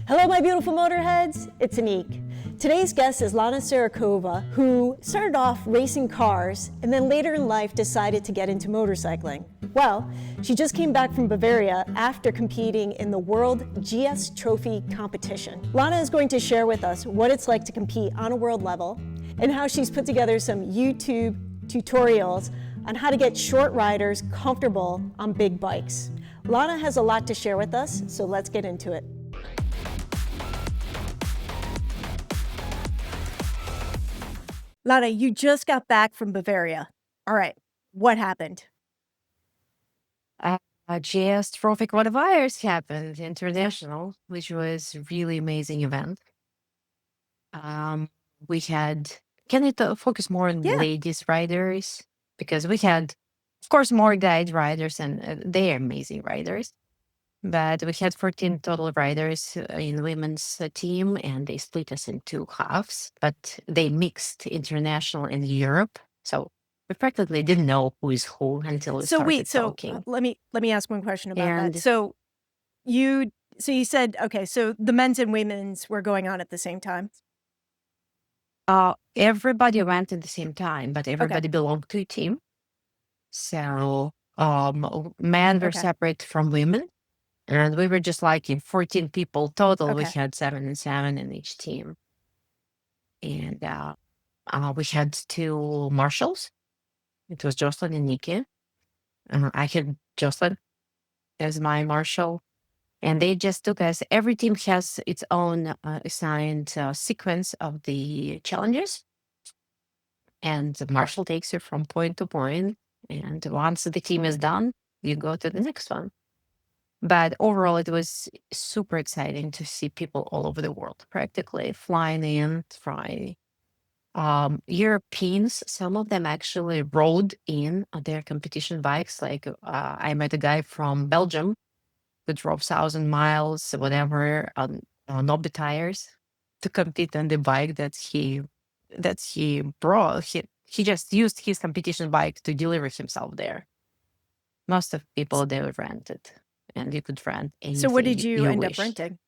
Hello, my beautiful motorheads. It's Annick. Today's guest is Lana Tsurikova, who started off racing cars and then later in life decided to get into motorcycling. Well, she just came back from Bavaria after competing in the World GS Trophy competition. Lana is going to share with us what it's like to compete on a world level and how she's put together some YouTube tutorials on how to get short riders comfortable on big bikes. Lana has a lot to share with us, so let's get into it. Lana, you just got back from Bavaria. All right, what happened? GS Trophy qualifiers happened international, which was a really amazing event. We had, can you focus more on Yeah. ladies riders? Because we had, of course, more guide riders and they are amazing riders. But we had 14 total riders in women's team and they split us in two halves, but they mixed international and Europe. So we practically didn't know who is who until we started talking. Let me ask one question about And that. So you said, okay, so the men's and women's were going on at the same time. Everybody went at the same time, but everybody belonged to a team. So men were separate from women, and we were just like in 14 people total. We had 7 and 7 in each team, and we had two marshals. It was Jocelyn and Nikki. I had Jocelyn as my marshal. And they just took us, every team has its own assigned sequence of the challenges. And the marshal takes you from point to point. And once the team is done, you go to the next one. But overall, it was super exciting to see people all over the world, practically flying in, trying. Europeans, some of them actually rode in on their competition bikes. Like I met a guy from Belgium who drove 1,000 miles, whatever, on knobby tires to compete on the bike that he brought. He just used his competition bike to deliver himself there. Most of people, they were rented, and you could rent anything. So what did you end up wished. renting?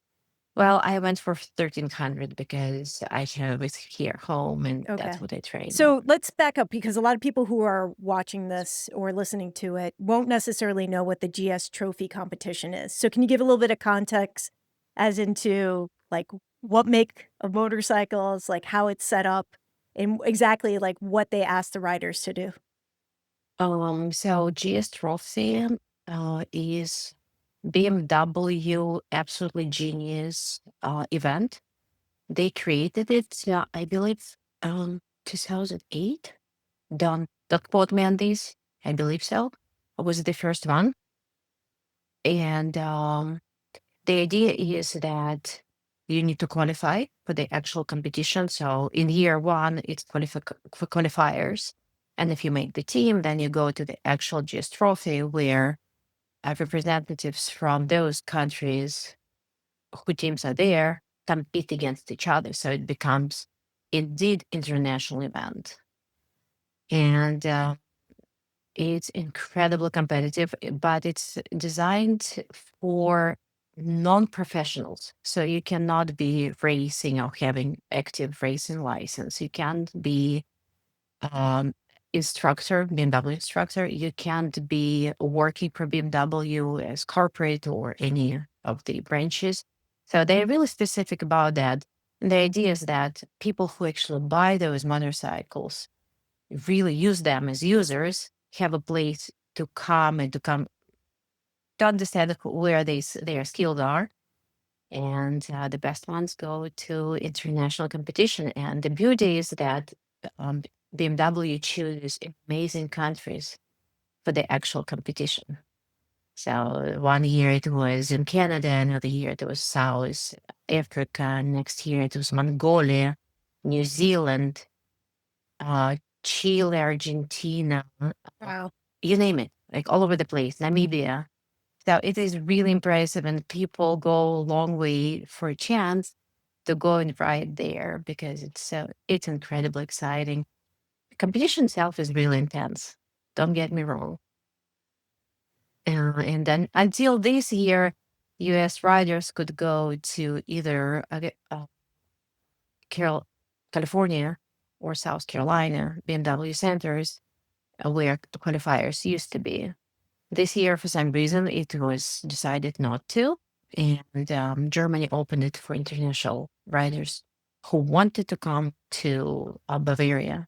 Well, I went for 1,300 because I have it here home, and that's what I trained. So let's back up, because a lot of people who are watching this or listening to it won't necessarily know what the GS Trophy competition is. So can you give a little bit of context as into like what make of motorcycles, like how it's set up, and exactly like what they ask the riders to do? So GS Trophy is BMW absolutely genius event. They created it, I believe, 2008. Don't quote me on this. I believe so. It was the first one. And the idea is that you need to qualify for the actual competition. So in year one, it's for qualifiers. And if you make the team, then you go to the actual GS Trophy where representatives from those countries who teams are there compete against each other. So it becomes indeed international event. And it's incredibly competitive, but it's designed for non-professionals. So you cannot be racing or having active racing license. You can't be instructor, BMW instructor. You can't be working for BMW as corporate or any of the branches. So they're really specific about that. And the idea is that people who actually buy those motorcycles really use them as users, have a place to come and to understand where their skills are. And the best ones go to international competition. And the beauty is that BMW chooses amazing countries for the actual competition. So one year it was in Canada, another year it was South Africa, next year it was Mongolia, New Zealand, Chile, Argentina, Wow. you name it, like all over the place, Namibia. So it is really impressive, and people go a long way for a chance to go and ride there because it's incredibly exciting. The competition itself is really intense. Don't get me wrong. And then until this year, US riders could go to either California or South Carolina, BMW centers, where the qualifiers used to be. This year, for some reason, it was decided not to. And Germany opened it for international riders who wanted to come to Bavaria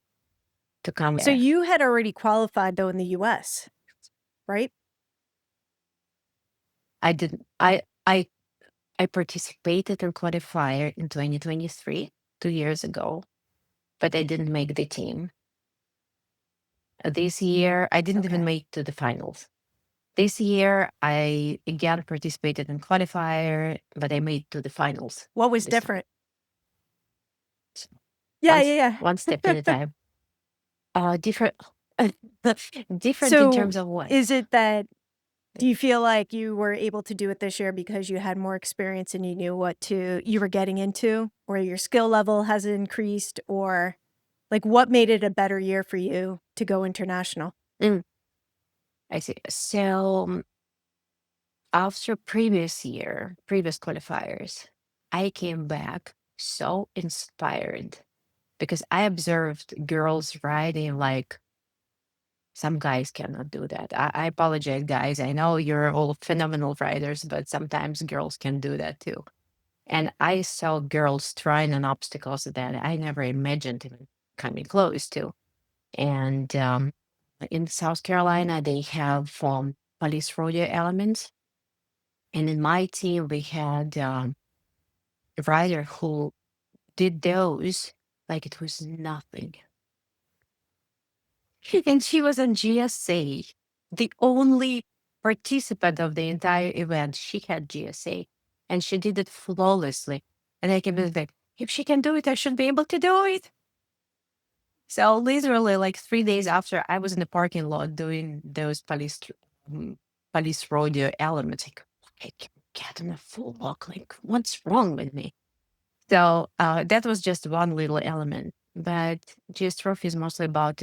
to come So there. you had already qualified though in the US, right? I didn't. I participated in qualifier in 2023, 2 years ago, but I didn't make the team. This year, I didn't even Okay. make to the finals. This year, I again participated in qualifier, but I made to the finals. What was this time. different? So Yeah, yeah, one step at a time. Different, different in So terms of what? is it that, do you feel like you were able to do it this year because you had more experience and you knew you were getting into, or your skill level has increased, or like what made it a better year for you to go international? Mm, I see. So after previous qualifiers, I came back so inspired because I observed girls riding like some guys cannot do that. I apologize, guys. I know you're all phenomenal riders, but sometimes girls can do that too. And I saw girls trying on obstacles that I never imagined even coming close to. And in South Carolina, they have police rodeo elements. And in my team, we had a rider who did those like it was nothing. And she was on GSA, the only participant of the entire event. She had GSA and she did it flawlessly. And I can be like, if she can do it, I should be able to do it. So literally, like 3 days after, I was in the parking lot doing those police rodeo elements. Like, I can't get on a full walk. Like, what's wrong with me? So that was just one little element. But GS Trophy is mostly about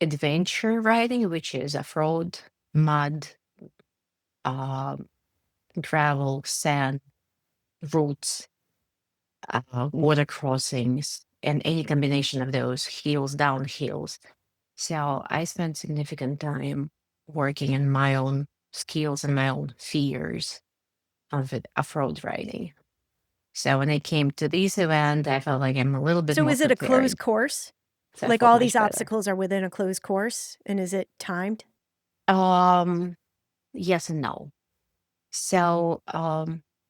adventure riding, which is off-road, mud, um, gravel, sand, routes, water crossings, and any combination of those, hills, down hills. So I spent significant time working in my own skills and my own fears of it, off-road riding. So when I came to this event, I felt like I'm a little bit So more is it a closed prepared. course? So I Like felt all much these better. obstacles are within a closed course, and is it timed? Yes and no. So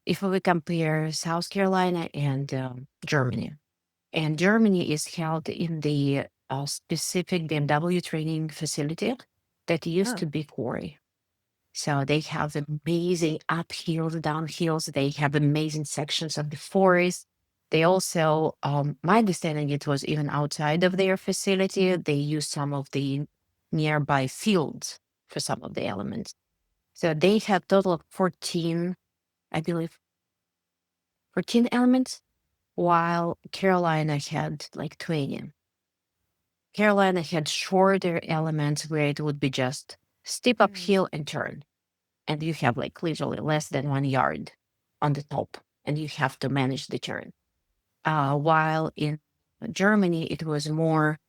if we compare South Carolina and Germany, and Germany is held in the specific BMW training facility that used Oh. to be Quarry. So they have amazing uphills, downhills. They have amazing sections of the forest. They also, my understanding, it was even outside of their facility. They use some of the nearby fields for some of the elements. So they had total of 14, I believe, 14 elements, while Carolina had like 20. Carolina had shorter elements where it would be just steep uphill and turn. And you have like literally less than 1 yard on the top, and you have to manage the turn. While in Germany, it was more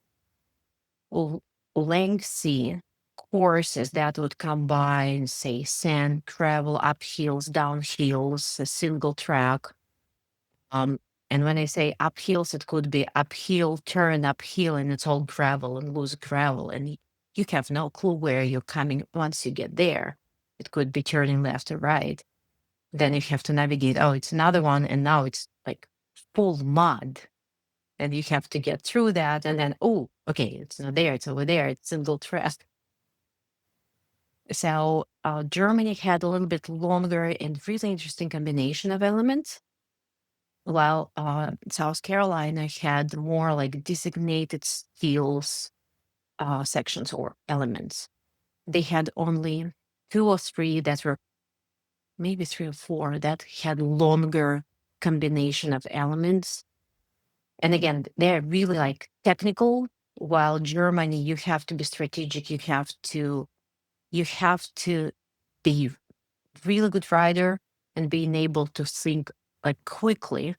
lengthy courses that would combine, say, sand, gravel, uphills, downhills, a single track. And when I say uphills, it could be uphill, turn uphill, and it's all gravel and loose gravel. And you have no clue where you're coming once you get there. It could be turning left or right. Then you have to navigate. Oh, it's another one. And now it's like full mud. And you have to get through that. And then, oh, okay, it's not there. It's over there. It's single track. So Germany had a little bit longer and really interesting combination of elements, while South Carolina had more like designated skills sections or elements. They had only 2 or 3 that were, maybe 3 or 4, that had longer combination of elements. And again, they're really like technical, while Germany, you have to be strategic. You have to be really good rider, and being able to think like quickly.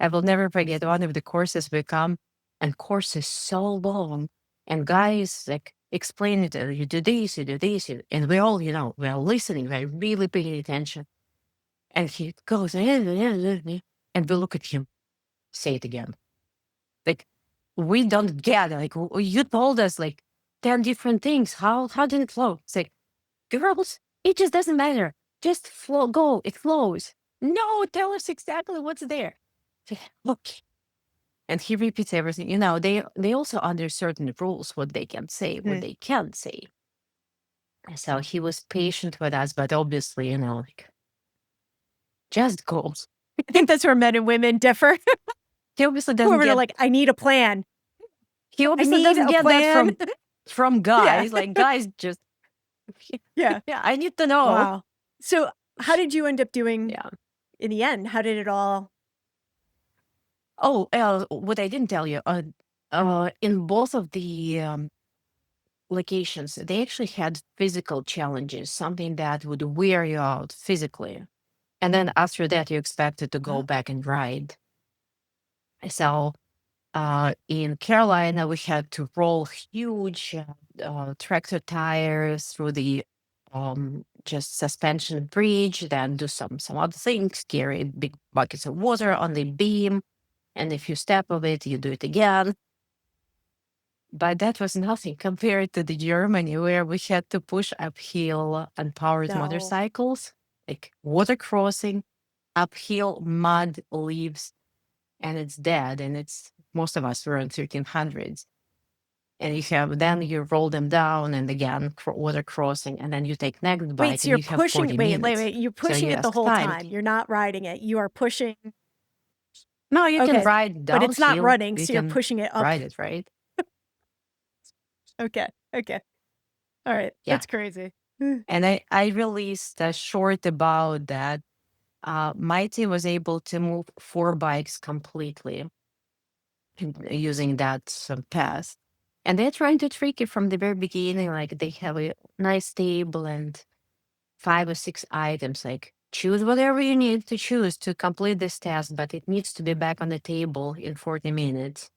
I will never forget one of the courses we come, and course is so long, and guys like explain it, you do this, and we all, we are listening, we're really paying attention. And he goes, and we look at him, say it again. Like, we don't get it. Like, you told us like 10 different things. How did it flow? It's like, girls, it just doesn't matter. Just go, it flows. No, tell us exactly what's there. Okay. And he repeats everything. They also under certain rules what they can say, what they can't say. So he was patient with us, but obviously, like, just goals. I think that's where men and women differ. He obviously doesn't Women get are like, I need a plan. He obviously need doesn't a get plan. that from guys. Yeah. Like, guys just Yeah. I need to know. Wow. So how did you end up doing Yeah. in the end? How did it all? Oh, what I didn't tell you, in both of the locations, they actually had physical challenges, something that would wear you out physically. And then after that, you're expected to go back and ride. So in Carolina, we had to roll huge tractor tires through the just suspension bridge, then do some other things, carry big buckets of water on the beam, and if you step of it, you do it again. But that was nothing compared to the Germany, where we had to push uphill unpowered motorcycles, like water crossing, uphill, mud, leaves, and it's dead. And it's most of us were in 1300s. And then you roll them down and again water crossing, and then you take next bike. Wait, so you're pushing. Wait. You're pushing it the whole time. You're not riding it. You are pushing. No, you can ride downhill, but it's not running, so you're pushing it up. Ride it, right? Okay. All right. Yeah. That's crazy. And I released a short about that. Mighty was able to move 4 bikes completely using that path. And they're trying to trick it from the very beginning. Like, they have a nice table and 5 or 6 items. Like, choose whatever you need to choose to complete this task, but it needs to be back on the table in 40 minutes.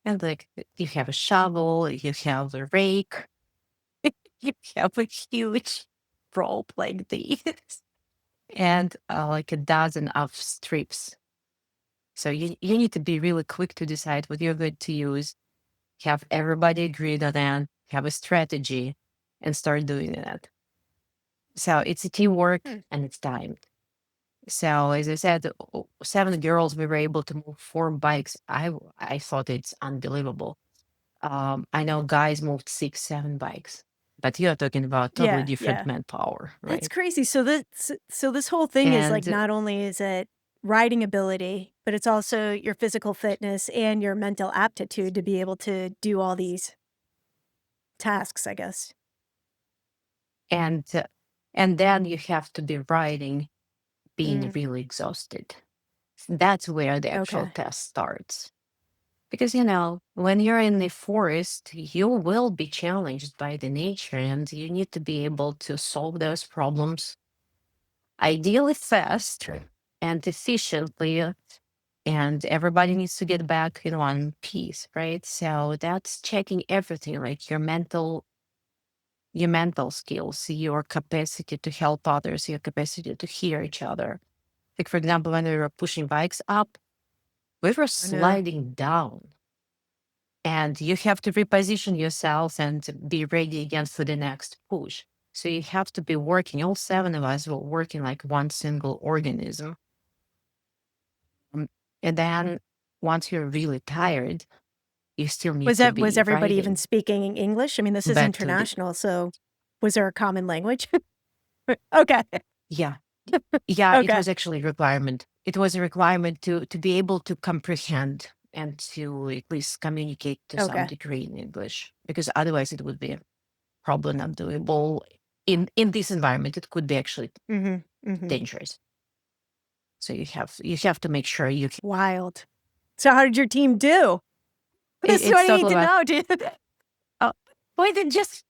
And like, you have a shovel, you have a rake, you have a huge rope like this, and like a dozen of strips. So you need to be really quick to decide what you're going to use, have everybody agreed on that, have a strategy, and start doing that. So it's a teamwork and it's timed. So as I said, 7 girls, we were able to move 4 bikes. I thought it's unbelievable. I know guys moved 6, 7 bikes, but you're talking about totally different manpower, right? That's crazy. So this whole thing is like, not only is it riding ability, but it's also your physical fitness and your mental aptitude to be able to do all these tasks, I guess. And then you have to be riding, being really exhausted. That's where the actual test starts. Because, when you're in the forest, you will be challenged by the nature, and you need to be able to solve those problems ideally fast and efficiently. And everybody needs to get back in one piece, right? So that's checking everything, like your mental skills, your capacity to help others, your capacity to hear each other. Like, for example, when we were pushing bikes up, we were sliding down. And you have to reposition yourself and be ready again for the next push. So you have to be working. All 7 of us were working like one single organism. And then once you're really tired, you still need to be Was everybody riding. even speaking English? I mean, this is international, so was there a common language? Okay. Yeah. It was actually a requirement. It was a requirement to be able to comprehend and to at least communicate to some degree in English, because otherwise it would be probably not doable. In this environment, it could be actually dangerous. So you have to make sure you can. Wild. So how did your team do? This is what I need to know, dude. Well, then just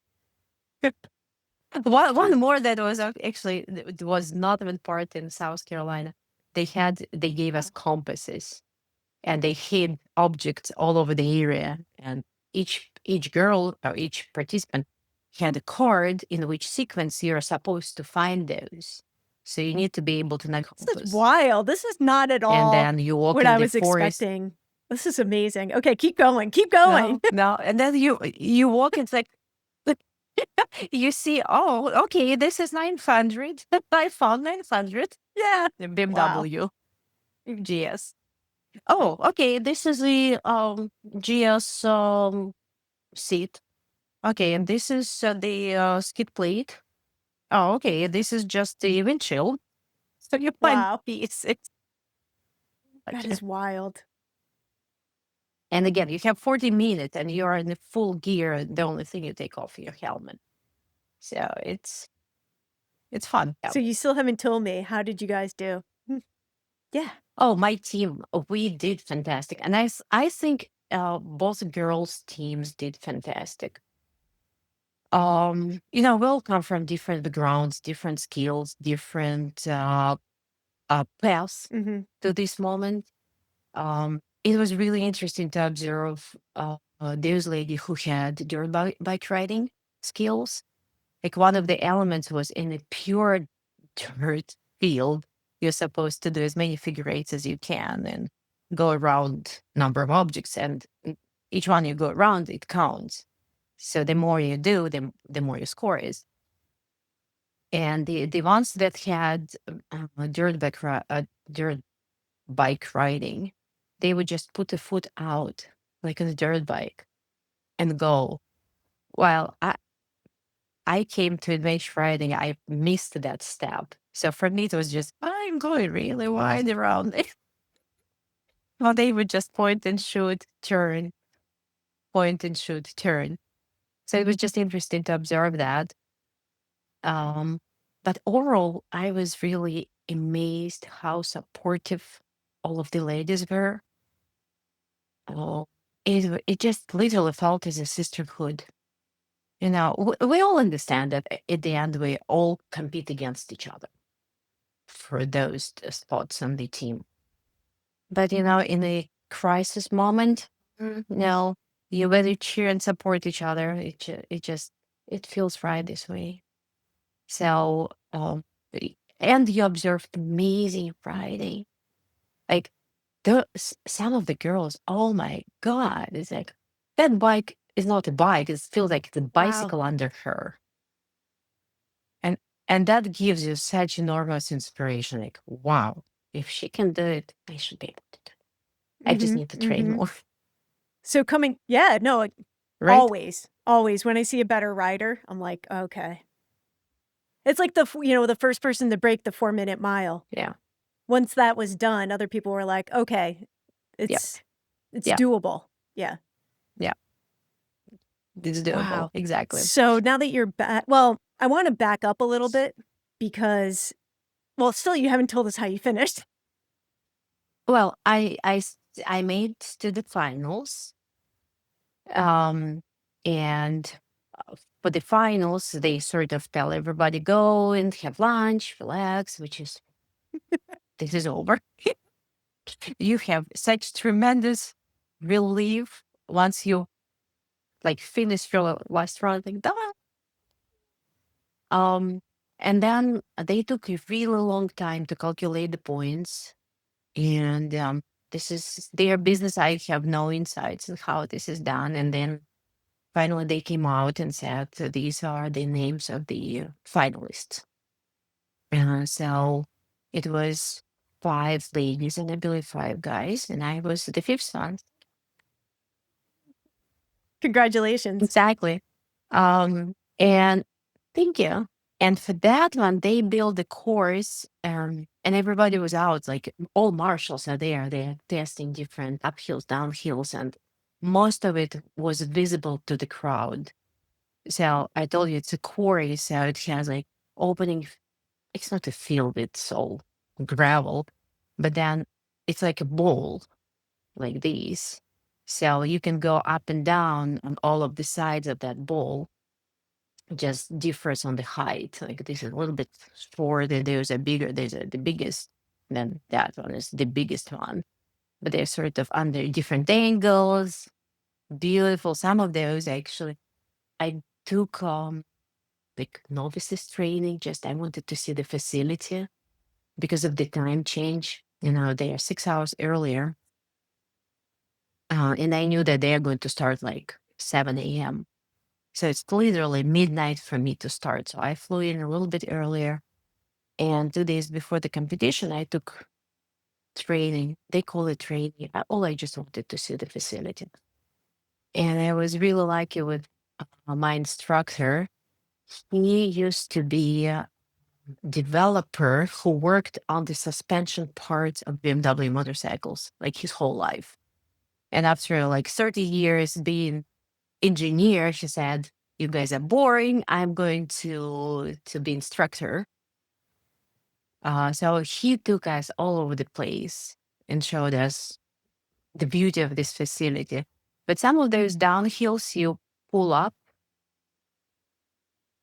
One more that was actually it was not even part in South Carolina. They gave us compasses and they hid objects all over the area. And each girl or each participant had a card in which sequence you're supposed to find those. So you need to be able to know This is compass. wild. This is not at And all then you walk what in I the was forest. expecting. This is amazing. Okay, keep going. Keep going. No, and then you walk. It's like you see. Oh, okay. This is 900. I found 900. Yeah. The Wow. BMW GS. Oh, okay. This is the GS seat. Okay, and this is the skid plate. Oh, okay. This is just the windshield. So you find Wow. pieces. That Okay. is wild. And again, you have 40 minutes and you're in the full gear. The only thing you take off your helmet. So it's fun. Yeah. So you still haven't told me. How did you guys do? Yeah. Oh, my team, we did fantastic. And I think both girls' teams did fantastic. We all come from different backgrounds, different skills, different paths Mm-hmm. to this moment. It was really interesting to observe those lady who had dirt bike riding skills. Like one of the elements was in a pure dirt field. You're supposed to do as many figure eights as you can and go around number of objects. And each one you go around, it counts. So the more you do, the more your score is. And the ones that had dirt bike riding, they would just put a foot out, like on a dirt bike, and go. While I came to adventure riding, I missed that step. So for me, it was just, I'm going really wide around it. Well, they would just point and shoot, turn, point and shoot, turn. So it was just interesting to observe that. But overall, I was really amazed how supportive all of the ladies were. Oh, it just literally felt as a sisterhood. We all understand that at the end we all compete against each other for those spots on the team. But in a crisis moment, no, you better cheer and support each other. It feels right this way. So, and you observed amazing Friday. Like some of the girls, oh my God, it's like that bike is not a bike. It feels like the bicycle under her. And that gives you such enormous inspiration. Like, wow, if she can do it, I should be able to do it. I just need to train more. So Right? always when I see a better rider, I'm like, okay. It's like the first person to break the 4-minute mile. Yeah. Once that was done, other people were like, okay, it's Yeah. doable. Yeah. Yeah. It's doable. Wow. Exactly. So now that you're back, well, I want to back up a little bit because, well, still you haven't told us how you finished. Well, I made to the finals. And for the finals, they sort of tell everybody go and have lunch, relax, which is this is over. You have such tremendous relief once you like finish your last round, like done. And then they took a really long time to calculate the points, and this is their business. I have no insights on how this is done. And then finally, they came out and said these are the names of the finalists. So it was 5 ladies and I believe 5 guys, and I was the 5th one. Congratulations. Exactly. And thank you. And for that one, they built a course, and everybody was out. Like all marshals are there. They're testing different uphills, downhills, and most of it was visible to the crowd. So I told you it's a quarry, so it has like opening. It's not a field; it's all gravel, but then it's like a bowl, like these. So you can go up and down on all of the sides of that bowl. just differs on the height. Like this is a little bit shorter, there's a bigger, the biggest, then that one is the biggest one. But they're sort of under different angles. Beautiful. Some of those actually, I took like novices training. Just I wanted to see the facility because of the time change. They are 6 hours earlier, and I knew that they are going to start like 7 a.m. So it's literally midnight for me to start. So I flew in a little bit earlier, and 2 days before the competition, I took training. They call it training. All I just wanted to see the facility. And I was really lucky with my instructor. He used to be a developer who worked on the suspension parts of BMW motorcycles like his whole life. And after like 30 years being engineer, he said, "You guys are boring. I'm going to be instructor." So he took us all over the place and showed us the beauty of this facility. But some of those downhills you pull up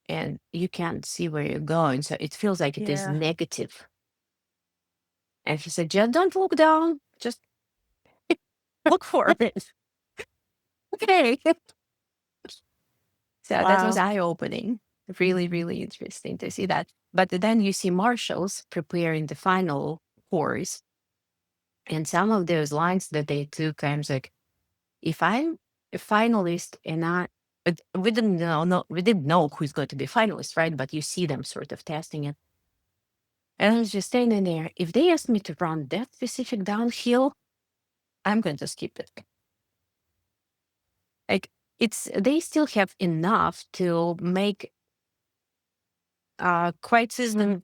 and you can't see where you're going. So it feels like it is Yeah. negative. And he said, just don't look down, just look for it. Okay. So that was Wow. eye-opening. Really, really interesting to see that. But then you see marshals preparing the final course. And some of those lines that they took, I'm like, if I'm a finalist and but we didn't know, no, we didn't know who's going to be finalist, right? But you see them sort of testing it. And I was just standing there. If they asked me to run that specific downhill, I'm going to skip it. Like they still have enough to make quite seasoned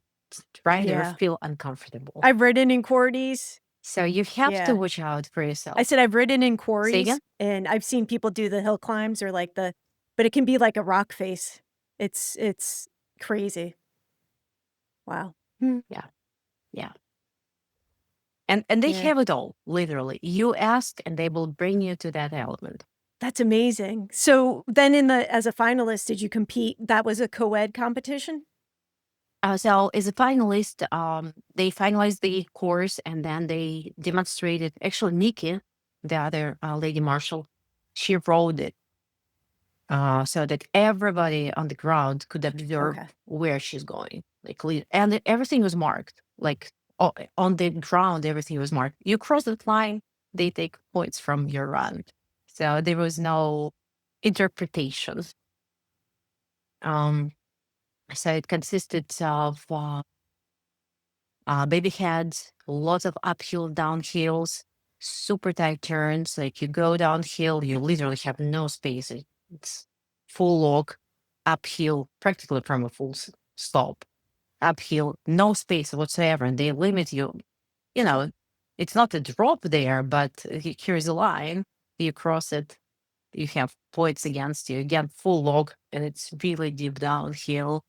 rider Yeah. feel uncomfortable. I've ridden in quarries. So you have Yeah. to watch out for I yourself. said I've ridden in Say quarries, again? and I've seen people do the hill climbs or like but it can be like a rock face. It's crazy. Wow. Yeah, yeah. And they Yeah. have it all, literally. You ask and they will bring you to that element. That's amazing. So then as a finalist, did you compete? That was a co-ed competition? So as a finalist, they finalized the course and then they demonstrated. Actually, Nikki, the other lady marshal, she rode it so that everybody on the ground could observe Okay. where she's going. And everything was marked. Like on the ground, everything was marked. You cross that line, they take points from your run. So there was no interpretation. Um, so it consisted of baby heads, lots of uphill, downhills, super tight turns. Like you go downhill, you literally have no space. It's full log, uphill, practically from a full slope. Uphill, no space whatsoever. And they limit you. It's not a drop there, but here's a line. You cross it, you have points against you. Again, full log, and it's really deep downhill.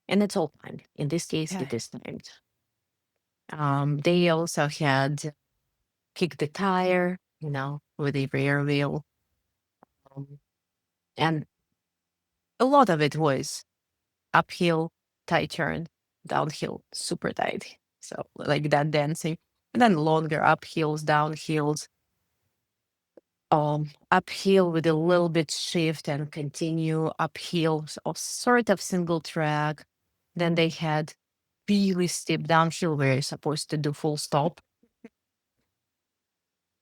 And it's all timed. In this case, it is timed. They also had kick the tire, with a rear wheel. And a lot of it was uphill, tight turn, downhill, super tight. So like that dancing. And then longer uphills, downhills, uphill with a little bit shift and continue uphill, so sort of single track. Then they had really steep downhill where you're supposed to do full stop.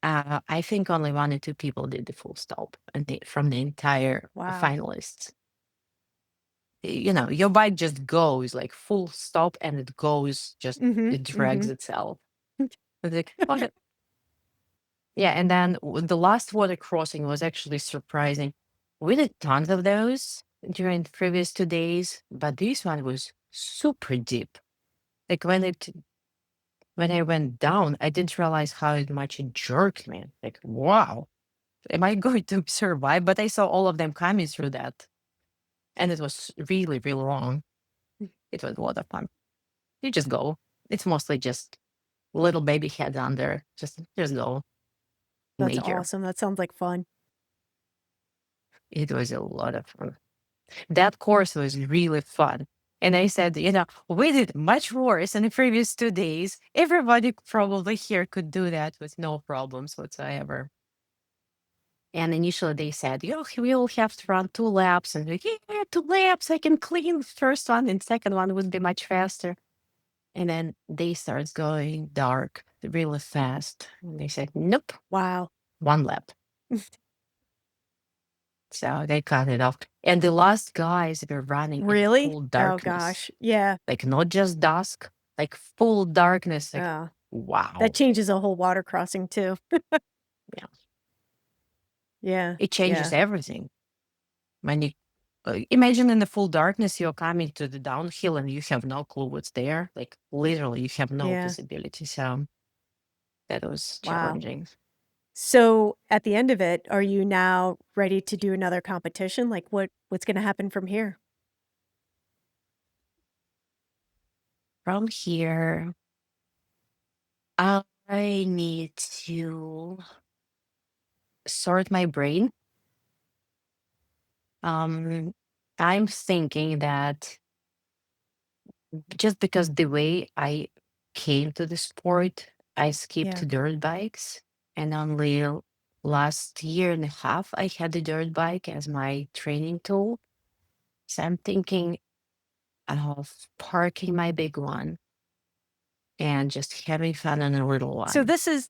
I think only 1 or 2 people did the full stop from the entire Wow. finalists. Your bike just goes like full stop and it goes, it drags itself. It's like, okay. Yeah, and then the last water crossing was actually surprising. We did tons of those during the previous 2 days, but this one was super deep. Like when I went down, I didn't realize how much it jerked me. Like, wow, am I going to survive? But I saw all of them coming through that. And it was really, really long. It was a lot of fun. You just go. It's mostly just little baby heads under. Just go. That's Major. awesome. That sounds like fun. It was a lot of fun. That course was really fun. And I said, we did much worse in the previous 2 days. Everybody probably here could do that with no problems whatsoever. And initially they said, we will have to run 2 laps. And like, yeah, 2 laps, I can clean the first one, and second one would be much faster. And then they started going dark really fast. And they said, nope, Wow. 1 lap. So they cut it off. And the last guys were running in Really? full Oh darkness. gosh. Yeah. Like not just dusk, like full darkness. Like, Oh, wow. that changes a whole water crossing too. Yeah. Yeah. It changes Yeah. everything. When you imagine in the full darkness, you're coming to the downhill and you have no clue what's there. Like literally, you have no Yeah. visibility. So that was Wow. challenging. So at the end of it, are you now ready to do another competition? Like what's going to happen from here? From here, I need to sort my brain. I'm thinking that just because the way I came to the sport, I skipped Yeah. dirt bikes, and only last year and a half I had the dirt bike as my training tool. So I'm thinking of parking my big one and just having fun on a little one So this is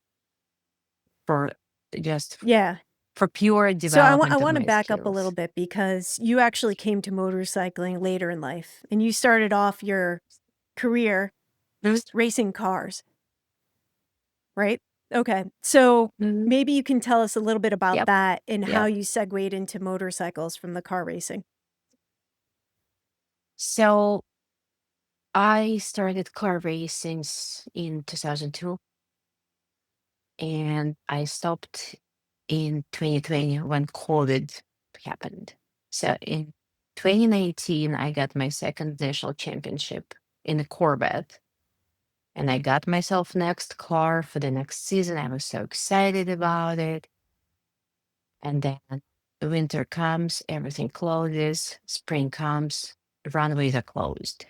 for just yeah. for pure So I development of want to my back up a little skills. bit because you actually came to motorcycling later in life and you started off your career racing cars, right? Okay. So Mhm. maybe you can tell us a little bit about Yep. that and how Yep. you segued into motorcycles from the car racing. So I started car racing in 2002, and I stopped in 2020 when COVID happened. So in 2019, I got my second national championship in a Corvette, and I got myself next car for the next season. I was so excited about it. And then winter comes, everything closes, spring comes, runways are closed.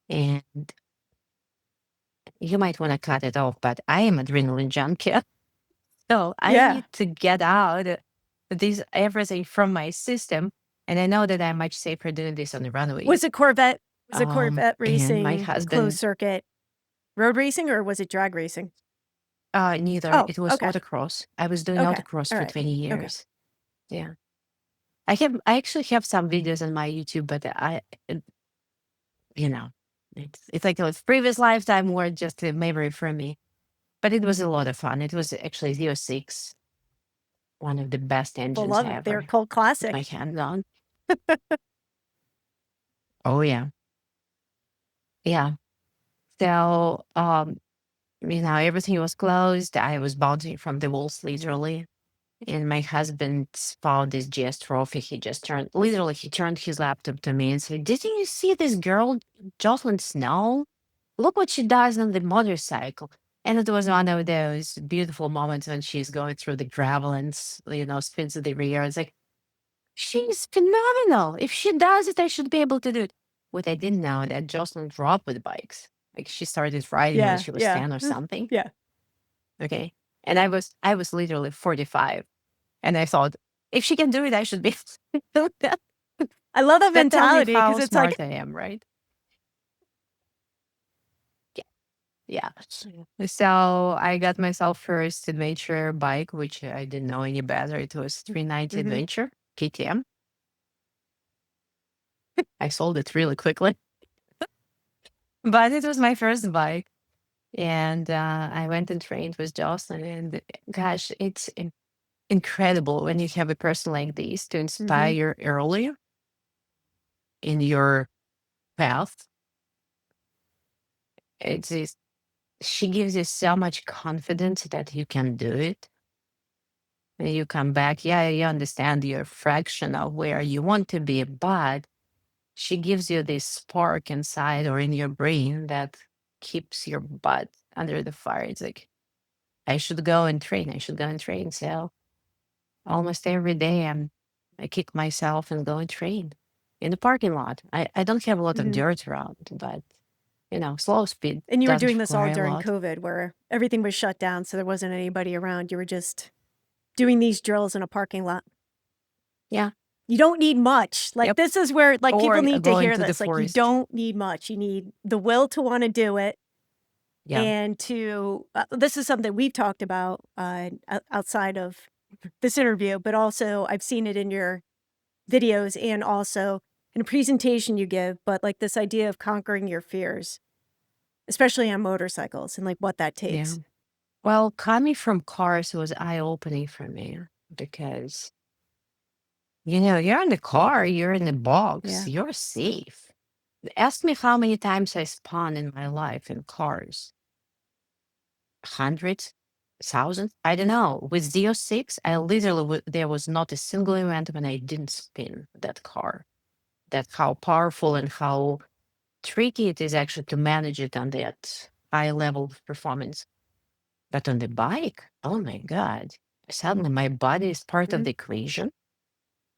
And you might want to cut it off, but I am adrenaline junkie. So I Yeah. need to get out this everything from my system. And I know that I'm much safer doing this on the runways. Was it Corvette And my racing closed husband, circuit road racing or was it drag racing? neither. Oh, It was okay. autocross. I was doing Okay. autocross All for right. 20 Okay. years. Yeah. I actually have some videos on my YouTube, but you know, it's like a previous lifetime or just a memory for me. But it was a lot of fun. It was actually zero 06, one of the best Well, engines love I it. They're a ever cult put my classic. hands on. Oh yeah. Yeah. So everything was closed. I was bouncing from the walls literally. And my husband found this GS Trophy. He turned his laptop to me and said, "Didn't you see this girl, Jocelyn Snow? Look what she does on the motorcycle." And it was one of those beautiful moments when she's going through the gravel and, spins to the rear. It's like, she's phenomenal. If she does it, I should be able to do it. What I didn't know that Jocelyn grew up with bikes. Like she started riding when Yeah. she was Yeah. 10 or something. Yeah. Okay. And I was literally 45. And I thought, if she can do it, I should be able to do that. I love that That tells you mentality how because it's like, smart I am, right? Yeah. So I got myself first adventure bike, which I didn't know any better. It was 390 mhm. Adventure KTM. I sold it really quickly, but it was my first bike. And I went and trained with Jocelyn. And gosh, it's incredible when you have a person like this to inspire Mhm. you early in your path. It's just, she gives you so much confidence that you can do it. And you come back, yeah, you understand you're a fraction of where you want to be, but she gives you this spark inside or in your brain that keeps your butt under the fire. It's like, I should go and train. I should go and train. So almost every day I kick myself and go and train. in the parking lot. I don't have a lot of Mhm. dirt around, but slow speed And you were doesn't doing this all require a during lot. COVID where everything was shut down, so there wasn't anybody around. You were just doing these drills in a parking lot. Yeah. You don't need much. Like, Yep. this is where, like, Or people need to going hear to the this. Like, you forest. don't need much. You need the will to wanna do it Yeah. and to this is something we've talked about, outside of this interview, but also I've seen it in your videos and also in a presentation you give, but, like, this idea of conquering your fears, especially on motorcycles and, like, what that Yeah. takes. Well, coming from cars was eye-opening for me because, you're in the car, you're in the box, Yeah. you're safe. Ask me how many times I spun in my life in cars. Hundreds, thousands, I don't know. With ZO6, I literally, there was not a single event when I didn't spin that car. That's how powerful and how tricky it is actually to manage it on that high level of performance. But on the bike, oh my God, suddenly my body is part of Mhm. the equation.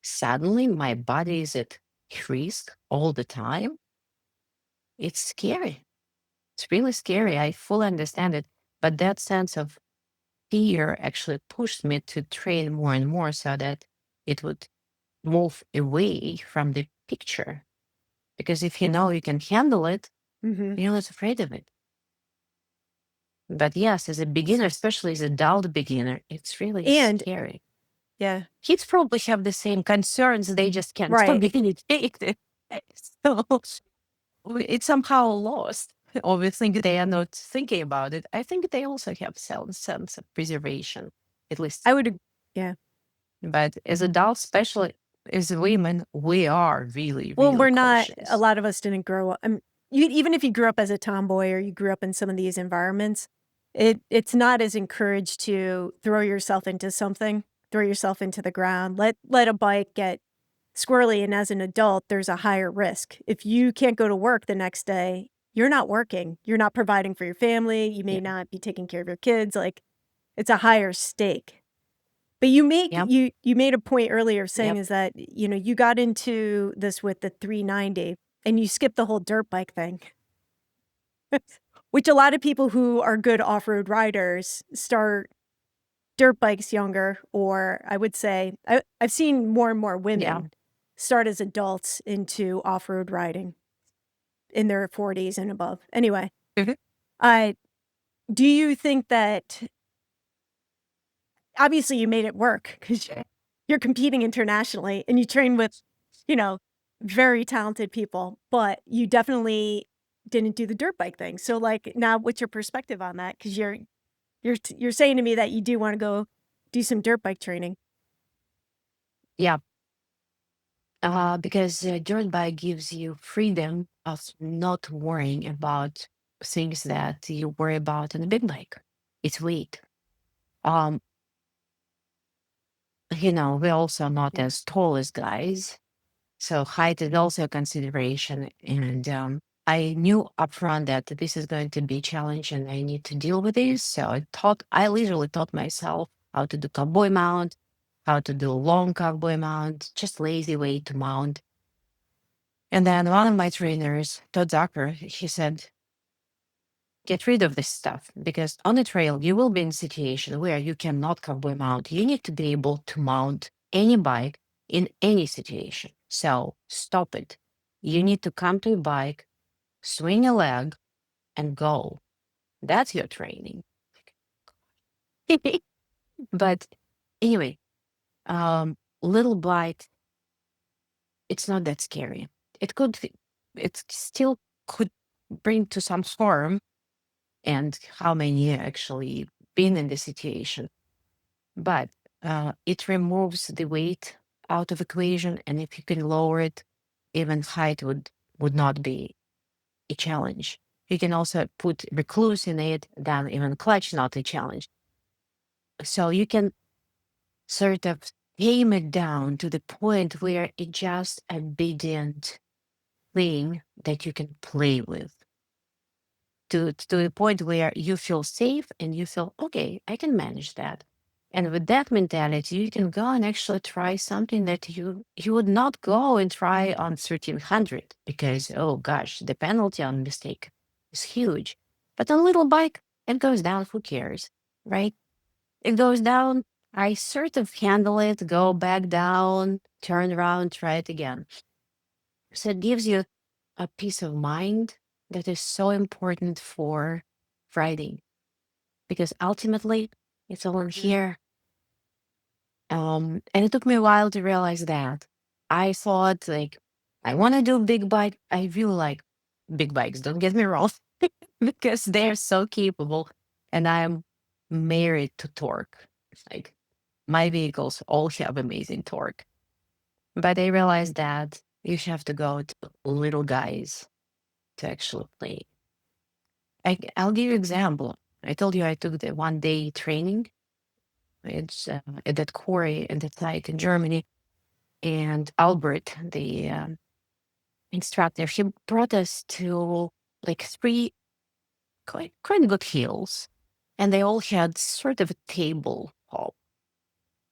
Suddenly my body is at risk all the time. It's scary. It's really scary. I fully understand it. But that sense of fear actually pushed me to train more and more so that it would move away from the picture. Because if you know you can handle it, Mhm. you're not afraid of it. But yes, as a beginner, especially as a adult beginner, it's really And scary. yeah. Kids probably have the same concerns. They just can't Right. communicate it. So it's somehow lost. Or we think they are not thinking about it. I think they also have some sense of preservation, at least. I would yeah. But as adults, especially as women, we are really, Well, really we're not a cautious. lot of us didn't grow up you even if you grew up as a tomboy or you grew up in some of these environments, it's not as encouraged to throw yourself into something, throw yourself into the ground, let a bike get squirrely, and as an adult, there's a higher risk. If you can't go to work the next day, you're not working, you're not providing for your family, you may Yeah. not be taking care of your kids, like, it's a higher stake. But Yep. you made a point earlier saying Yep. is that, you got into this with the 390 and you skipped the whole dirt bike thing, which a lot of people who are good off-road riders start dirt bikes younger, or I would say I've seen more and more Yeah. women start as adults into off-road riding in their 40s and above. Anyway, Mhm. uh, do you think that obviously you made it work because you're competing internationally and you train with, you know, very talented people, but you definitely didn't do the dirt bike thing. So, like, now what's your perspective on that? Because you're saying to me that you do want to go do some dirt bike training. Yeah. Because dirt bike gives you freedom of not worrying about things that you worry about in a big bike. It's weight. Um, we're also not Yeah. as tall as guys. So height is also a consideration. And I knew upfront that this is going to be a challenge and I need to deal with this. So I literally taught myself how to do cowboy mount, how to do long cowboy mount, just lazy way to mount. And then one of my trainers, Todd Zucker, he said, get rid of this stuff because on the trail, you will be in a situation where you cannot cowboy mount. You need to be able to mount any bike in any situation. So stop it. You need to come to a bike, swing a leg, and go. That's your training. But anyway, little bike, it's not that scary. It still could bring to some harm, and how many actually been in this situation. But it removes the weight out of equation, and if you can lower it, even height would not be a challenge. You can also put recluse in it, then even clutch not a challenge. So you can sort of tame it down to the point where it's just obedient thing that you can play with. To the point where you feel safe and you feel, okay, I can manage that. And with that mentality, you can go and actually try something that you would not go and try on 1300 because, oh gosh, the penalty on mistake is huge. But on little bike, it goes down, who cares, right? It goes down, I sort of handle it, go back down, turn around, try it again. So it gives you a peace of mind that is so important for riding because ultimately it's all in here. And it took me a while to realize that. I thought, like, I want to do big bike. I really like big bikes, don't get me wrong, because they're so capable. And I'm married to torque. Like, my vehicles all have amazing torque. But I realized that you have to go to little guys to actually play. I'll give you an example. I told you I took the 1 day training. It's at that quarry at that site in Germany. And Albert, the instructor, he brought us to like three quite good hills, and they all had sort of a table hop.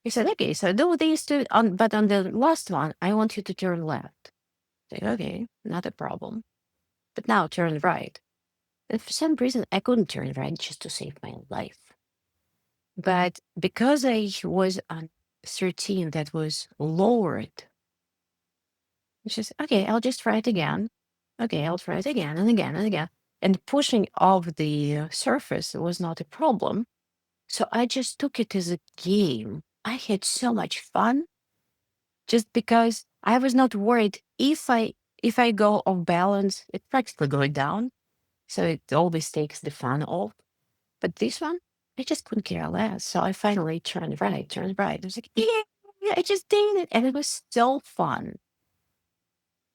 He said, "Okay, so do these two, but on the last one, I want you to turn left." I said, "Okay, not a problem, but now turn right." And for some reason, I couldn't turn right just to save my life. But because I was on 13 that was lowered, it's just, okay, I'll just try it again. Okay, I'll try it again and again and again. And pushing off the surface was not a problem. So I just took it as a game. I had so much fun just because I was not worried if I go off balance, it's practically going down. So it always takes the fun off. But this one, I just couldn't care less. So I finally turned right, turned right. I was like, yeah, I just did it. And it was so fun.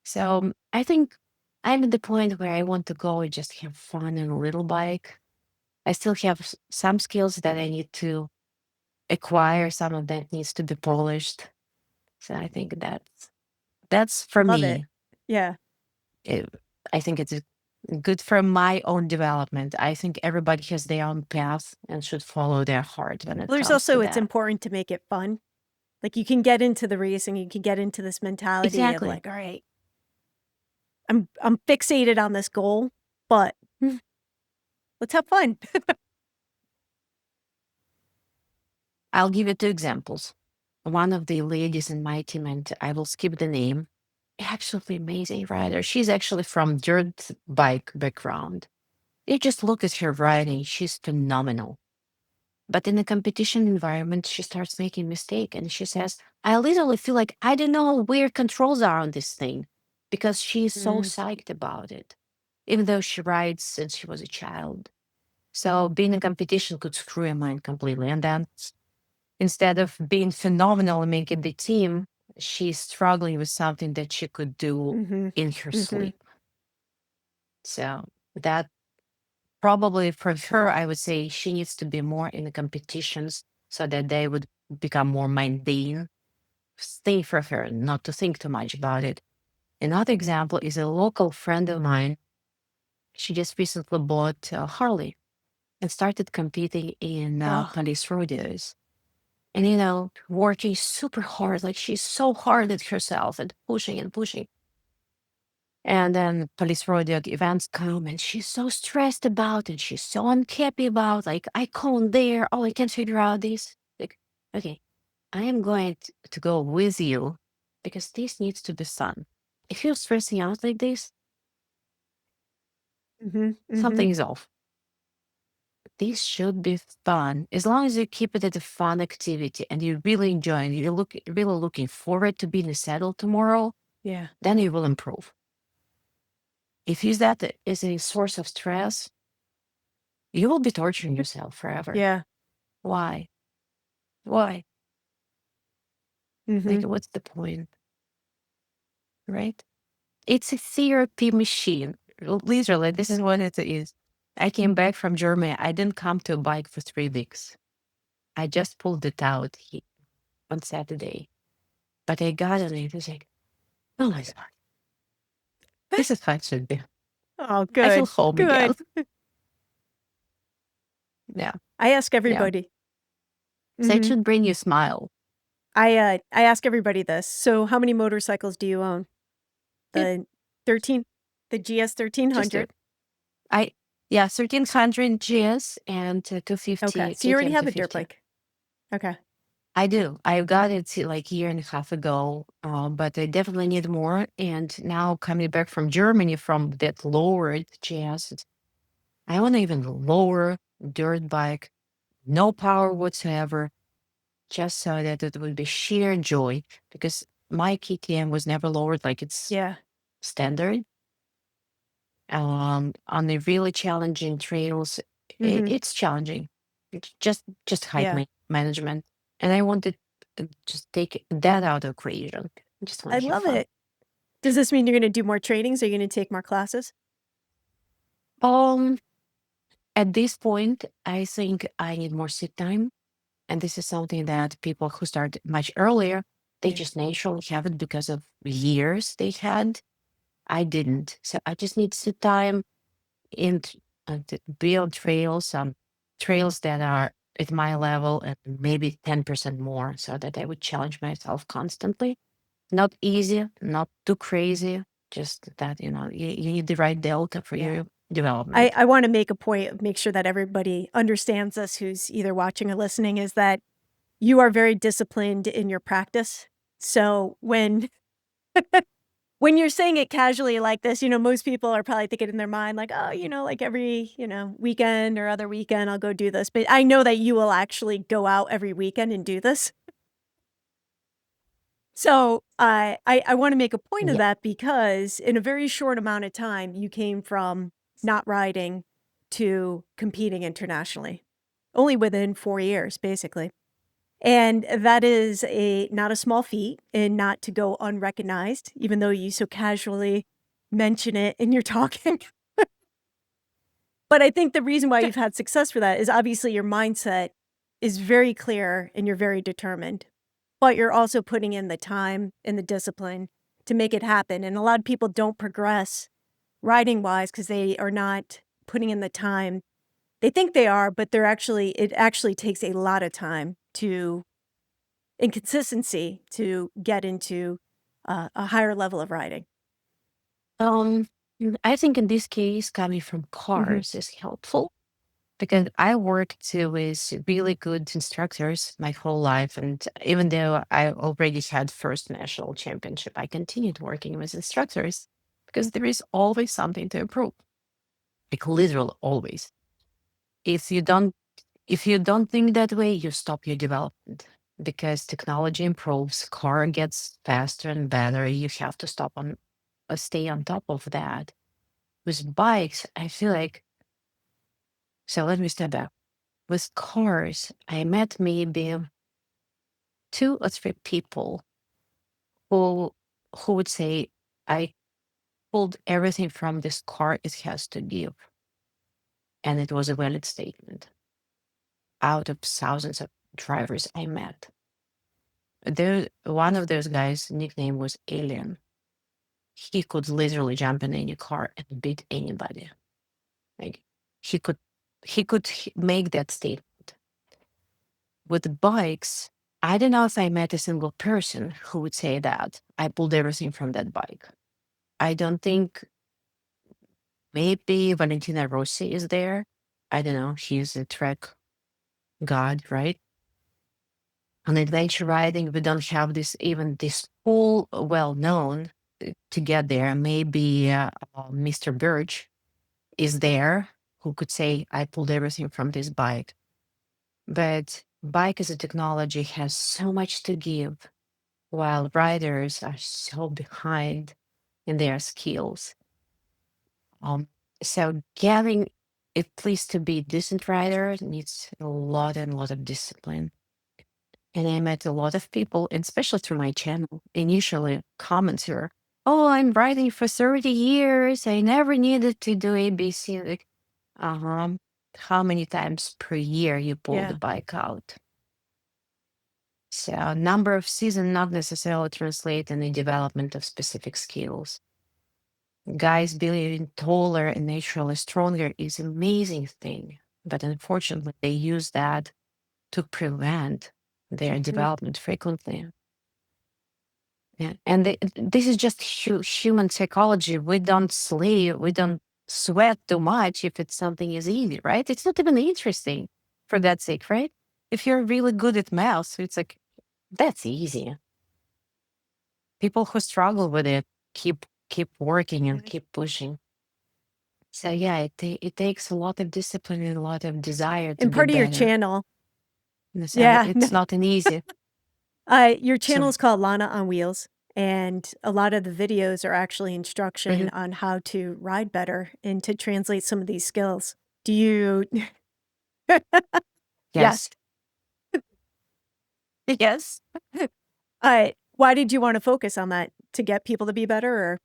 So I think I'm at the point where I want to go and just have fun on a little bike. I still have some skills that I need to acquire. Some of that needs to be polished. So I think that's for Love it. me. Yeah. I think it's good for my own development. I think everybody has their own path and should follow their heart when it Well, there's comes to also, it's that. important to make it fun. Like you can get into the racing, you can get into this mentality of Exactly. like, all right, I'm fixated on this goal, but let's have fun. I'll give you two examples. One of the ladies in my team, and I will skip the name, absolutely amazing rider. She's actually from dirt bike background. You just look at her riding, she's phenomenal. But in a competition environment, she starts making mistake and she says, I literally feel like I don't know where controls are on this thing because she's so psyched about it, even though she rides since she was a child. So being in competition could screw your mind completely. And then instead of being phenomenal and making the team, she's struggling with something that she could do in her sleep. So that probably for her, I would say she needs to be more in the competitions so that they would become more mundane, stay for her, not to think too much about it. Another example is a local friend of mine. She just recently bought a Harley and started competing in police rodeos. And, working super hard, like she's so hard at herself and pushing and pushing. And then police rodeo events come and she's so stressed about it. She's so unhappy about, like, I can't there. Oh, I can't figure out this. Like, okay, I am going to go with you because this needs to be fun. If you're stressing out like this, something is off. This should be fun. As long as you keep it as a fun activity and you really enjoy it, you're really looking forward to being in the saddle tomorrow, Yeah. then you will improve. If you use that as a source of stress, you will be torturing yourself forever. Yeah. Why? Why? Like, what's the point? Right? It's a therapy machine. Literally, this is what it is. I came back from Germany. I didn't come to a bike for 3 weeks. I just pulled it out on Saturday. But I got on it. It was like, oh my God, this is how it should be. Oh, I feel good. home again. Good. Yeah. I ask everybody, So it should bring you a smile. I ask everybody this. So how many motorcycles do you own? Yeah, The 13, the GS just do 1300. it. 1300 GS and Okay, 250 so you already KTM have a dirt 250. bike. Okay. I do. I got it like a year and a half ago, but I definitely need more. And now coming back from Germany from that lowered GS, I want even lower dirt bike, no power whatsoever, just so that it would be sheer joy. Because my KTM was never lowered like it's Yeah. standard. On the really challenging trails, it's challenging. It's just height Yeah. management, and I wanted to just take that out of equation. I just I want to have love fun. it. Does this mean you're going to do more trainings? Are you going to take more classes? Um, at this point, I think I need more sit time, and this is something that people who start much earlier, they Yeah. just naturally have it because of years they had. I didn't, so I just need sit time and to build trails, trails that are at my level and maybe 10% more, so that I would challenge myself constantly. Not easy, not too crazy, just that, you need the right delta for Yeah. your development. I want to make a point, make sure that everybody understands this who's either watching or listening, is that you are very disciplined in your practice. So when you're saying it casually like this, most people are probably thinking in their mind like, oh, like every, weekend or other weekend, I'll go do this. But I know that you will actually go out every weekend and do this. So I want to make a point of Yeah. that because in a very short amount of time, you came from not riding to competing internationally, only within 4 years, basically. And that is not a small feat and not to go unrecognized, even though you so casually mention it in your talking. But I think the reason why Yeah. you've had success for that is obviously your mindset is very clear and you're very determined, but you're also putting in the time and the discipline to make it happen. And a lot of people don't progress riding wise because they are not putting in the time. They think they are, but it actually takes a lot of time and consistency to get into a higher level of riding. Um, I think in this case, coming from Mhm. cars is helpful because I worked with really good instructors my whole life. And even though I already had first national championship, I continued working with instructors because there is always something to improve. Like literal always. If you don't if you don't think that way, you stop your development because technology improves, car gets faster and better. You have to stay on top of that. With bikes, I feel like, so let me step back. With cars, I met maybe 2 or 3 people who who would say, I pulled everything from this car it has to give. And it was a valid statement out of thousands of drivers I met. One of those guys' nickname was Alien. He could literally jump in any car and beat anybody. Like he could, make that statement. With bikes, I don't know if I met a single person who would say that I pulled everything from that bike. I don't think maybe Valentina Rossi is there. I don't know. He's a track god, right? On adventure riding, we don't have this whole well known to get there. Maybe Mr. Birch is there who could say, I pulled everything from this bike. But bike as a technology has so much to give, while riders are so behind in their skills. Um, so getting at least to be a decent rider needs a lot and lot of discipline. And I met a lot of people, and especially through my channel, initially comments were, oh, I'm riding for 30 years. I never needed to do ABC. Like, uh-huh. How many times per year you pull the Yeah. bike out? So number of season not necessarily translate in the development of specific skills. Guys being taller and naturally stronger is amazing thing, but unfortunately they use that to prevent their development frequently. Yeah. And this is just human psychology. We don't sweat too much if it's something is easy, right? It's not even interesting for that sake, right? If you're really good at math, it's like, that's easy. People who struggle with it keep working and keep pushing. So yeah, it takes a lot of discipline and a lot of desire to And be part of your better. channel, So yeah, it's not an easy. your channel is called Lana on Wheels, and a lot of the videos are actually instruction on how to ride better and to translate some of these skills. Do you? Yes. Yes. Why did you want to focus on that? To get people to be better, or?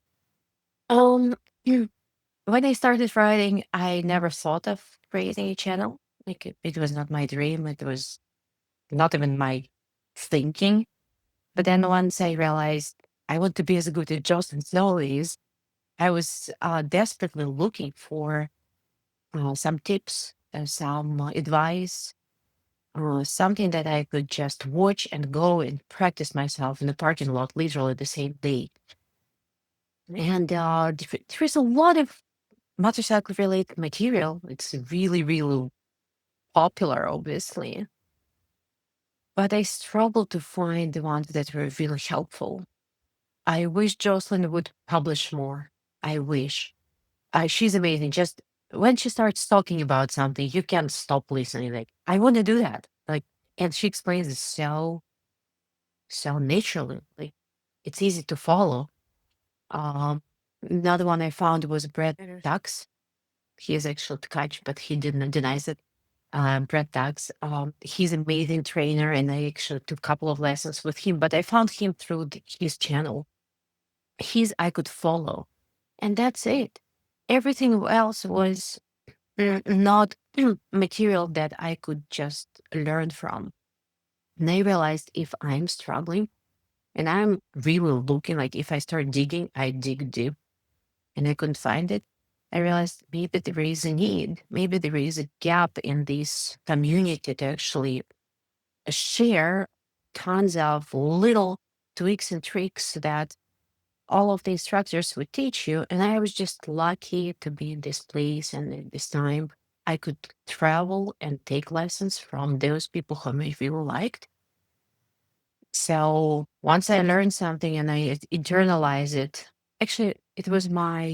Um, when I started writing, I never thought of creating a channel. Like it was not my dream. It was not even my thinking. But then once I realized I want to be as good as Justin Snow is, I was desperately looking for some tips, some advice, something that I could just watch and go and practice myself in the parking lot, literally the same day. And there is a lot of motorcycle related material. It's really, really popular, obviously. But I struggle to find the ones that were really helpful. I wish Jocelyn would publish more. I wish. She's amazing. Just when she starts talking about something, you can't stop listening. Like, I want to do that. Like, and she explains it so naturally. Like, it's easy to follow. Um, Another one I found was Brett Ducks. He is actually Tkach, but he didn't denies it. Brett Ducks. He's an amazing trainer, and I actually took a couple of lessons with him, but I found him through his channel. I could follow, and that's it. Everything else was not material that I could just learn from. And I realized if I'm struggling and I'm really looking, like if I start digging, I dig deep and I couldn't find it. I realized maybe there is a need, maybe there is a gap in this community to actually share tons of little tweaks and tricks that all of the instructors would teach you. And I was just lucky to be in this place. And at this time, I could travel and take lessons from those people whom I really liked. So once I learned something and I internalized it, actually, it was my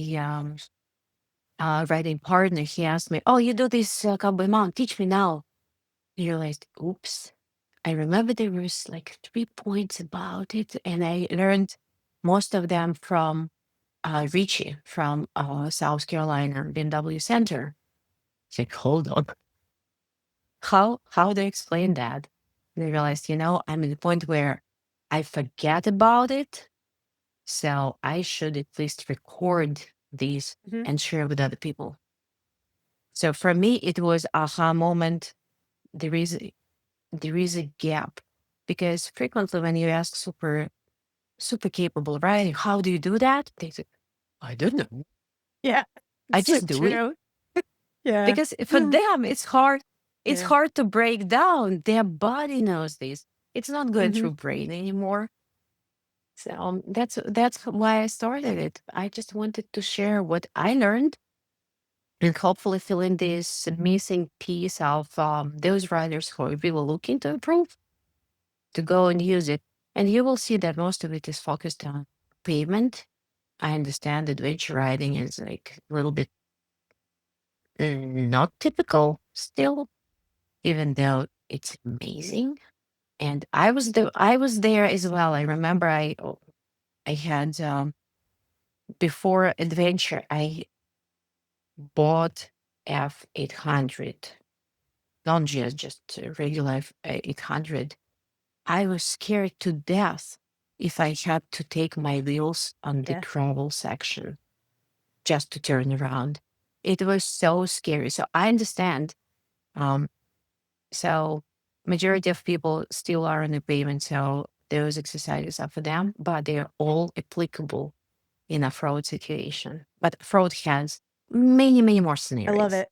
writing partner. He asked me, "Oh, you do this Cowboy Mount, teach me now." I realized, oops. I remember there was like 3 points about it, and I learned most of them from Richie from South Carolina BMW Center. It's like, hold on, how do I explain that? And I realized, I'm at the point where I forget about it, so I should at least record these and share with other people. So for me, it was aha moment. There is a gap, because frequently when you ask super capable writing, how do you do that? They say, I don't know. Yeah. I just do it. Yeah. Because for them, it's hard. It's Yeah. hard to break down. Their body knows this. It's not going Mhm. through brain anymore. So that's why I started it. I just wanted to share what I learned and hopefully fill in this missing piece of those writers who are really looking to improve, to go and use it. And you will see that most of it is focused on pavement. I understand adventure writing is like a little bit not typical still, even though it's amazing. And I was there as well. I remember I had before adventure, I bought F800, not just a regular F800. I was scared to death if I had to take my wheels on the Yeah. gravel section just to turn around. It was so scary. So I understand. Um, So majority of people still are on the pavement, so those exercises are for them, but they're all applicable in a fraud situation. But fraud has many, many more I love scenarios. it.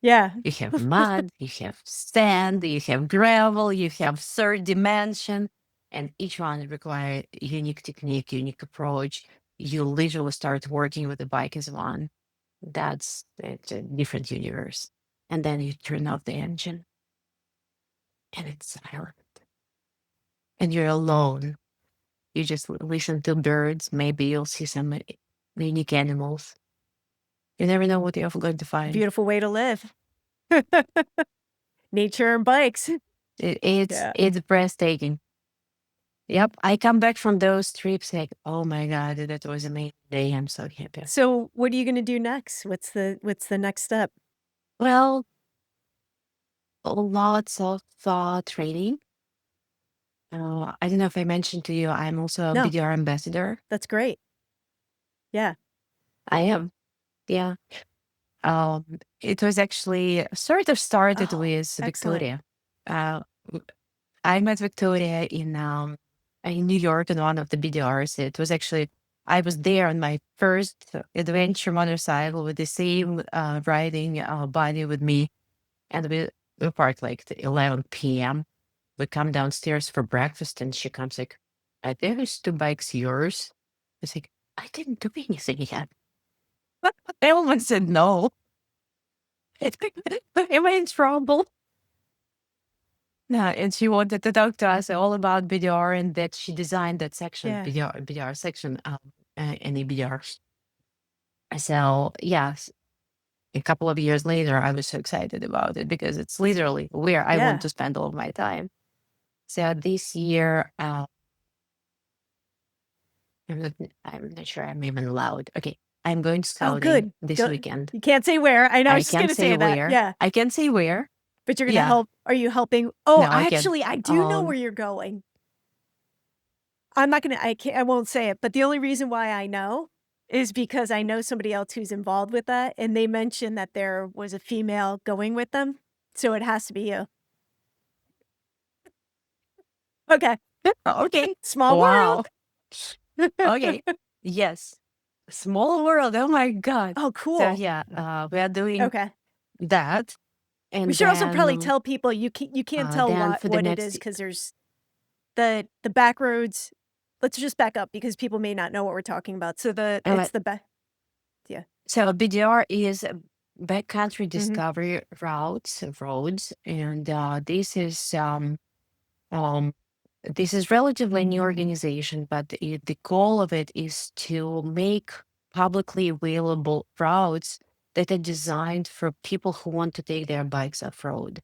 Yeah. You have mud, you have sand, you have gravel, you have third dimension, and each one require unique technique, unique approach. You literally start working with the bike as one. It's a different universe. And then you turn off the engine and it's silent. And you're alone. You just listen to birds. Maybe you'll see some unique animals. You never know what you're going to find. Beautiful way to live. Nature and bikes. It's breathtaking. Yep, I come back from those trips like, oh my God, that was amazing day. I'm so happy. So what are you going to do next? What's the next step? Well, lots of training. I don't know if I mentioned to you, I'm also a No. BDR ambassador. That's great. Yeah. I am. Yeah. It was actually sort of started Oh, with excellent. Victoria. W- I met Victoria in New York in one of the BDRs. It was actually I was there on my first adventure motorcycle with the same riding buddy with me, and we parked like at 11 p.m. We come downstairs for breakfast, and she comes like, "Are those two bikes yours?" It's like, I didn't do anything yet. I almost said no. Am I in trouble? No, and she wanted to talk to us all about BDR and that she designed that section, Yeah. BDR section, any BDR. So, yes, a couple of years later, I was so excited about it because it's literally where I Yeah. want to spend all of my time. So this year, I'm not sure I'm even allowed. Okay, I'm going Oh, scouting good. this Go- weekend. You can't say where. I know. I I was just can't going to say say that. where. Yeah. I can't say where. But you're going to Yeah. help. Are you helping? Oh, No, I can't. actually, I do know where you're going. I'm not going to, I won't say it. But the only reason why I know is because I know somebody else who's involved with that. And they mentioned that there was a female going with them. So it has to be you. Okay. Okay. Small Wow. world. Okay. Yes. Small world. Oh my God. Oh, cool. So yeah, we are doing Okay. that. And We should also probably then, tell people you can't tell then for the what it next is because there's the back roads. Let's just back up because people may not know what we're talking about. So it's the back. Yeah. So BDR is Backcountry Mhm. Discovery Routes, roads, and this is relatively new organization, but the goal of it is to make publicly available routes that are designed for people who want to take their bikes off road.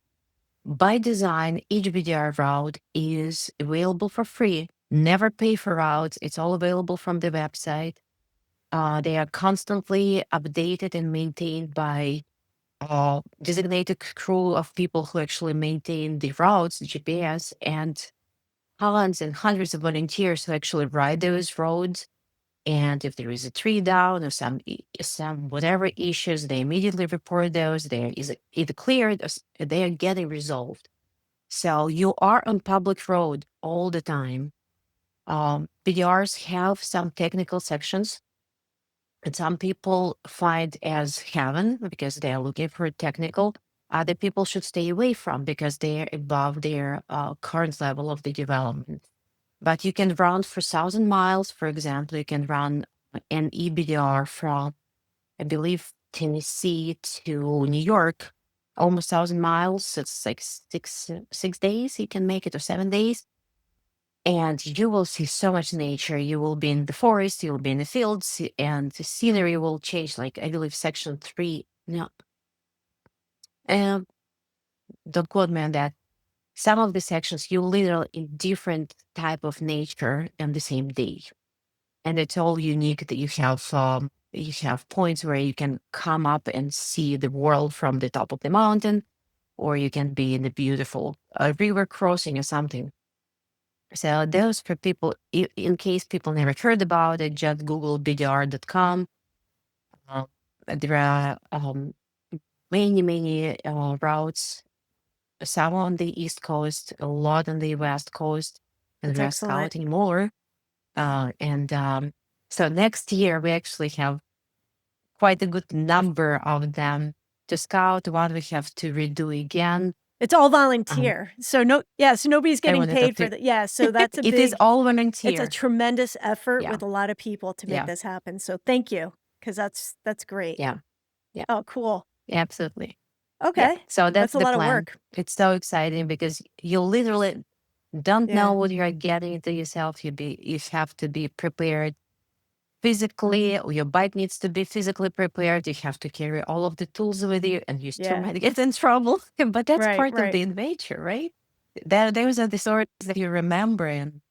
By design, each BDR route is available for free. Never pay for routes. It's all available from the website. They are constantly updated and maintained by designated crew of people who actually maintain the routes, GPS, and hundreds and hundreds of volunteers who actually ride those roads. And if there is a tree down or some whatever issues, they immediately report those. They are either cleared or they are getting resolved. So you are on public road all the time. PDRs have some technical sections and some people find as heaven because they are looking for technical. Other people should stay away from because they are above their current level of the development. But you can run for 1,000 miles, for example. You can run an EBDR from, I believe, Tennessee to New York, almost 1,000 miles. It's like 6 days. You can make it, or 7 days. And you will see so much nature. You will be in the forest, you will be in the fields, and the scenery will change. Like, I believe section 3. No, um, don't quote me on that. Some of the sections you literally in different type of nature on the same day, and it's all unique. That you have points where you can come up and see the world from the top of the mountain, or you can be in the beautiful river crossing or something. So those for people, in case people never heard about it, just Google bdr.com. Uh, there are many routes, some on the East Coast, a lot on the West Coast, and That's we're excellent. scouting more. So next year we actually have quite a good number of them to scout, one we have to redo again. It's all volunteer. So so nobody's getting wanted to paid for pick- that. Yeah, so that's a It is all volunteer. it's a tremendous effort Yeah. with a lot of people to make Yeah. this happen. So thank you, because that's great. Yeah. Yeah. Oh, cool. Absolutely. Okay. Yeah. So that's a the lot plan. of work. It's so exciting because you literally don't Yeah. know what you're getting into yourself. You have to be prepared physically. Your bike needs to be physically prepared. You have to carry all of the tools with you, and you still Yeah. might get in trouble. But that's Right, part of right. the adventure, right? Those are the stories that you remember, and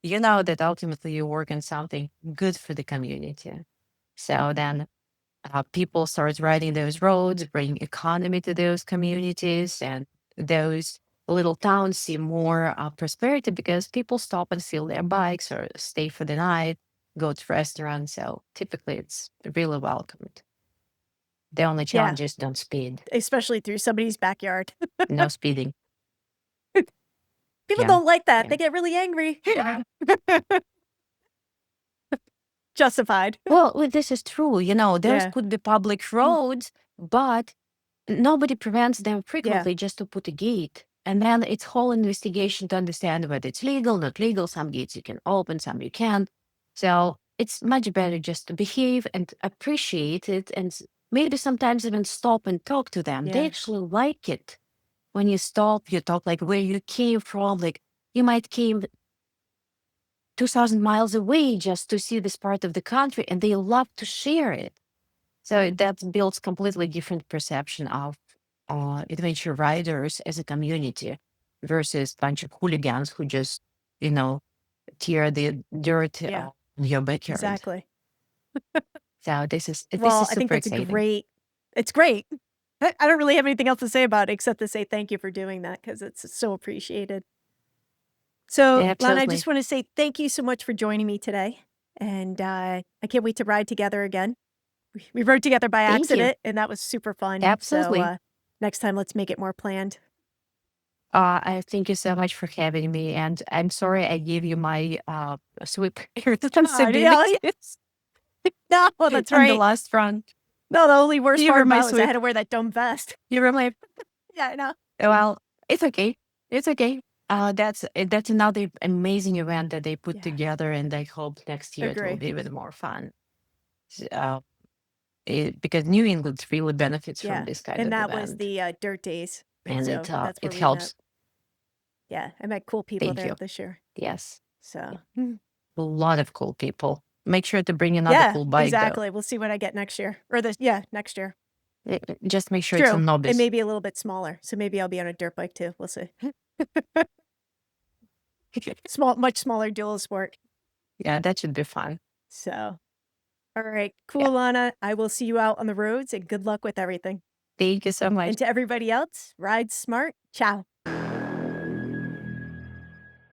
you know that ultimately you work on something good for the community. So then people start riding those roads, bring economy to those communities, and those little towns see more prosperity because people stop and fill their bikes or stay for the night, go to restaurants. So typically it's really welcomed. The only challenge is don't speed. Especially through somebody's backyard. No speeding. People Yeah. don't like that. Yeah. They get really angry. Justified. Well, this is true. You know, those Yeah. could be public roads, but nobody prevents them frequently just to put a gate. And then it's whole investigation to understand whether it's legal, not legal. Some gates you can open, some you can't. So it's much better just to behave and appreciate it, and maybe sometimes even stop and talk to them. They Yeah. actually like it. When you stop, you talk like where you came from. Like you might came 2,000 miles away just to see this part of the country, and they love to share it. So that builds completely different perception of adventure riders as a community versus a bunch of hooligans who just, tear the dirt Yeah. in your backyard. Exactly. So this is Well, I think super that's exciting. it's great. I don't really have anything else to say about it except to say thank you for doing that, because it's so appreciated. So, Yeah, Lana, I absolutely. just want to say thank you so much for joining me today. And I can't wait to ride together again. We rode together by Thank you. accident, and that was super fun. Absolutely. So next time, let's make it more planned. I thank you so much for having me, and I'm sorry I gave you my sweep responsibilities No, that's on the right. last run. No, the only worst You were part my about it was I sweep. had to wear that dumb vest. You were my Yeah, I know. Well, it's okay. It's okay. That's another amazing event that they put Yeah. together, and I hope next year it will Agree. be even more fun. Because New England really benefits from Yeah. this kind And of that event, was the dirt days. and So that's where it we helps. met. Yeah, I met cool people Thank there you. this year. Yes, So a lot of cool people. Make sure to bring another cool bike, exactly. We'll see what I get next year, or next year. though. Just make sure it's a True. novice. It may be a little bit smaller, so maybe I'll be on a dirt bike too. We'll see. Much smaller dual sport. Yeah, that should be fun. So, all right, cool, Lana. I will see you out on the roads, and good luck with everything. Thank you so much. And to everybody else, ride smart. Ciao.